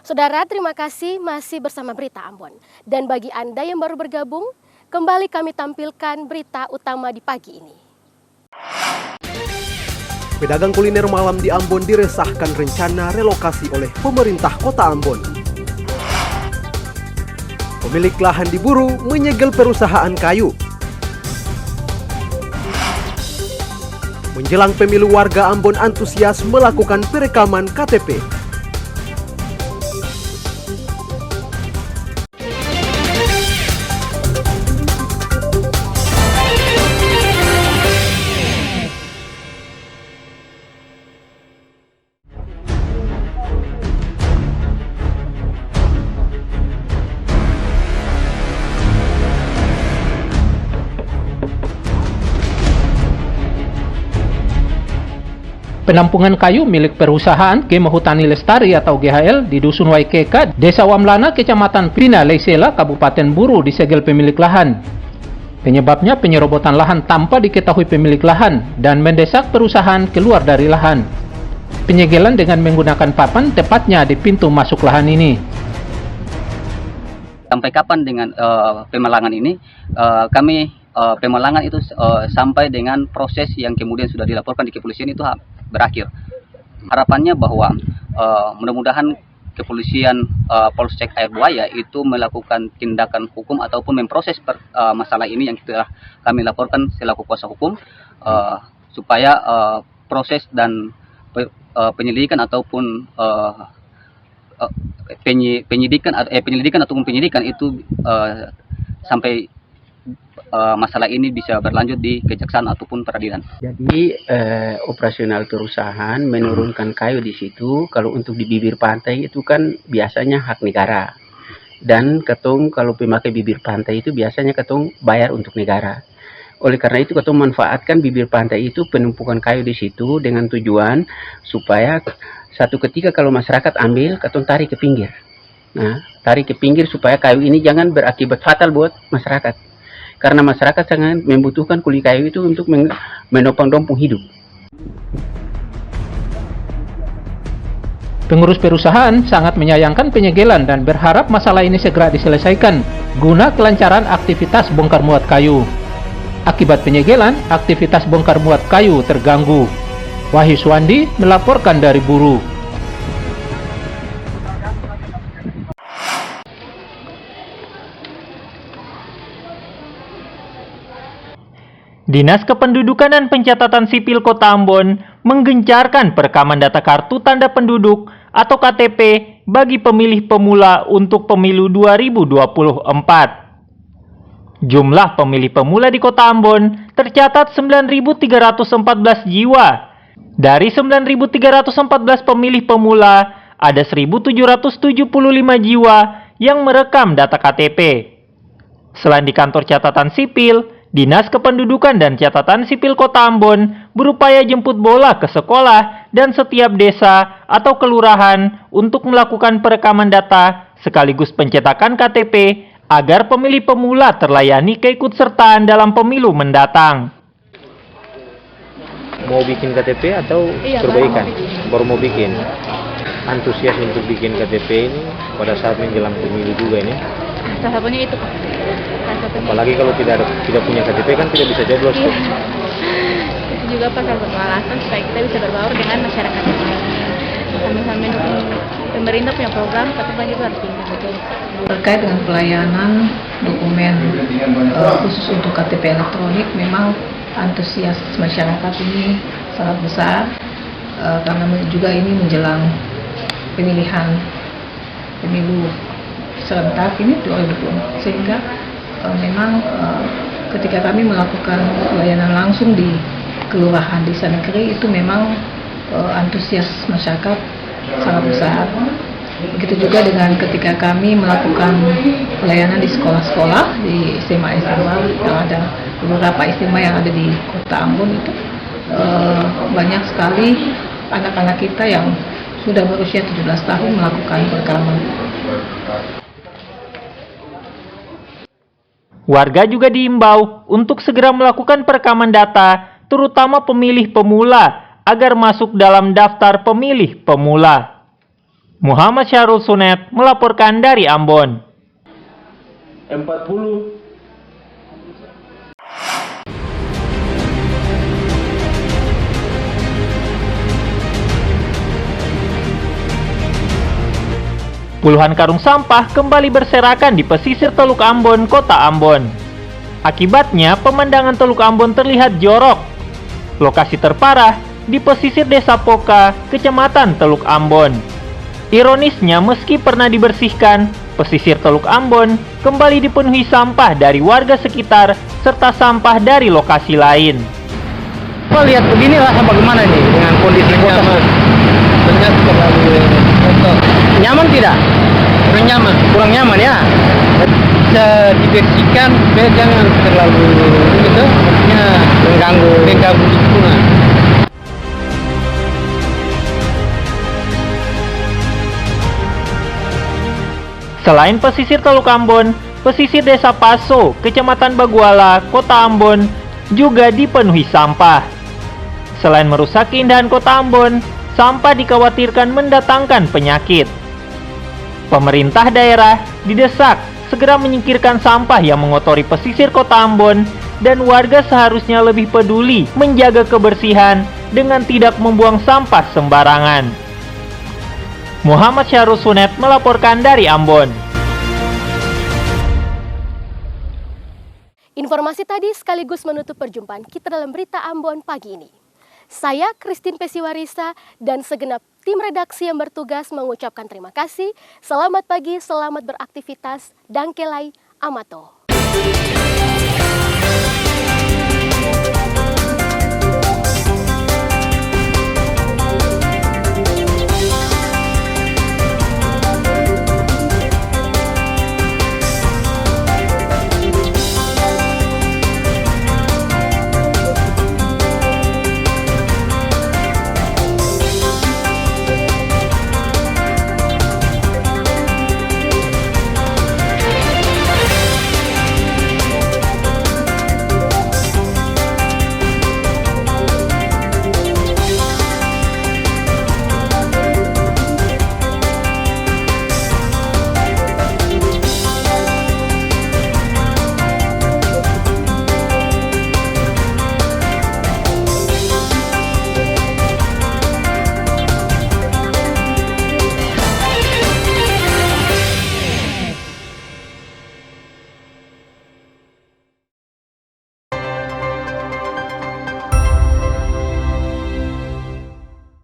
Saudara, terima kasih masih bersama Berita Ambon. Dan bagi Anda yang baru bergabung, kembali kami tampilkan berita utama di pagi ini. Pedagang kuliner malam di Ambon diresahkan rencana relokasi oleh pemerintah Kota Ambon. Pemilik lahan diburu menyegel perusahaan kayu. Menjelang pemilu, warga Ambon antusias melakukan perekaman KTP. Penampungan kayu milik perusahaan Kema Hutani Lestari atau GHL di Dusun Waikeka, Desa Wamlana, Kecamatan Pina, Leisela, Kabupaten Buru disegel pemilik lahan. Penyebabnya penyerobotan lahan tanpa diketahui pemilik lahan dan mendesak perusahaan keluar dari lahan. Penyegelan dengan menggunakan papan tepatnya di pintu masuk lahan ini. Sampai kapan dengan pemalangan ini? Kami pemalangan itu sampai dengan proses yang kemudian sudah dilaporkan di kepolisian itu berakhir. Harapannya bahwa mudah-mudahan kepolisian Polsek Air Buaya itu melakukan tindakan hukum ataupun memproses masalah ini yang telah kami laporkan selaku kuasa hukum supaya proses dan penyelidikan ataupun penyidikan itu sampai masalah ini bisa berlanjut di kejaksaan ataupun peradilan. Jadi operasional perusahaan menurunkan kayu di situ. Kalau untuk di bibir pantai itu kan biasanya hak negara. Dan ketong kalau pemakai bibir pantai itu biasanya ketong bayar untuk negara. Oleh karena itu ketong manfaatkan bibir pantai itu penumpukan kayu di situ dengan tujuan supaya satu ketika kalau masyarakat ambil ketong tarik ke pinggir. Nah, tarik ke pinggir supaya kayu ini jangan berakibat fatal buat masyarakat. Karena masyarakat sangat membutuhkan kulit kayu itu untuk menopang hidup. Pengurus perusahaan sangat menyayangkan penyegelan dan berharap masalah ini segera diselesaikan guna kelancaran aktivitas bongkar muat kayu. Akibat penyegelan, aktivitas bongkar muat kayu terganggu. Wahyu Swandi melaporkan dari Buru. Dinas Kependudukan dan Pencatatan Sipil Kota Ambon menggencarkan perekaman data kartu tanda penduduk atau KTP bagi pemilih pemula untuk pemilu 2024. Jumlah pemilih pemula di Kota Ambon tercatat 9.314 jiwa. Dari 9.314 pemilih pemula, ada 1.775 jiwa yang merekam data KTP. Selain di kantor catatan sipil, Dinas Kependudukan dan Catatan Sipil Kota Ambon berupaya jemput bola ke sekolah dan setiap desa atau kelurahan untuk melakukan perekaman data sekaligus pencetakan KTP agar pemilih pemula terlayani keikutsertaan dalam pemilu mendatang. Mau bikin KTP atau perbaikan? Baru mau bikin. Antusias untuk bikin KTP ini pada saat menjelang pemilu juga ini. Salah satunya itu, Pak. Apalagi kalau tidak punya KTP kan tidak bisa coblos. Iya. Itu juga Pak salah satu alasan supaya kita bisa berbaur dengan masyarakat yang lain. Sambil-sambil pemerintah punya program, tapi banyak juga harus diingat. Terkait dengan pelayanan dokumen khusus untuk KTP elektronik, memang antusias masyarakat ini sangat besar karena juga ini menjelang pemilihan pemilu serentak ini 2024, sehingga memang ketika kami melakukan pelayanan langsung di kelurahan desa negeri itu memang antusias masyarakat sangat besar. Begitu juga dengan ketika kami melakukan pelayanan di sekolah-sekolah, di SMA-SMA yang ada beberapa SMA yang ada di Kota Ambon itu banyak sekali anak-anak kita yang sudah berusia 17 tahun melakukan perekaman. Warga juga diimbau untuk segera melakukan perekaman data, terutama pemilih pemula, agar masuk dalam daftar pemilih pemula. Muhammad Syahrul Sunet melaporkan dari Ambon. 40. Puluhan karung sampah kembali berserakan di pesisir Teluk Ambon, Kota Ambon. Akibatnya, pemandangan Teluk Ambon terlihat jorok. Lokasi terparah di pesisir Desa Poka, Kecamatan Teluk Ambon. Ironisnya, meski pernah dibersihkan, pesisir Teluk Ambon kembali dipenuhi sampah dari warga sekitar serta sampah dari lokasi lain. Apa lihat beginilah bagaimana nih dengan kondisi kota? Ternyata terlalu kotor. Nyaman tidak? Kurang nyaman. Kurang nyaman ya. Bisa dibersihkan, supaya jangan terlalu gitu, maksudnya mengganggu lingkungan. Selain pesisir Teluk Ambon, pesisir Desa Paso, Kecamatan Baguala, Kota Ambon juga dipenuhi sampah. Selain merusak keindahan Kota Ambon, sampah dikhawatirkan mendatangkan penyakit. Pemerintah daerah didesak segera menyingkirkan sampah yang mengotori pesisir Kota Ambon dan warga seharusnya lebih peduli menjaga kebersihan dengan tidak membuang sampah sembarangan. Muhammad Syahrul Sunet melaporkan dari Ambon. Informasi tadi sekaligus menutup perjumpaan kita dalam Berita Ambon pagi ini. Saya Christine Pesiwarisa dan segenap tim redaksi yang bertugas mengucapkan terima kasih. Selamat pagi, selamat beraktivitas, dangkelai amato.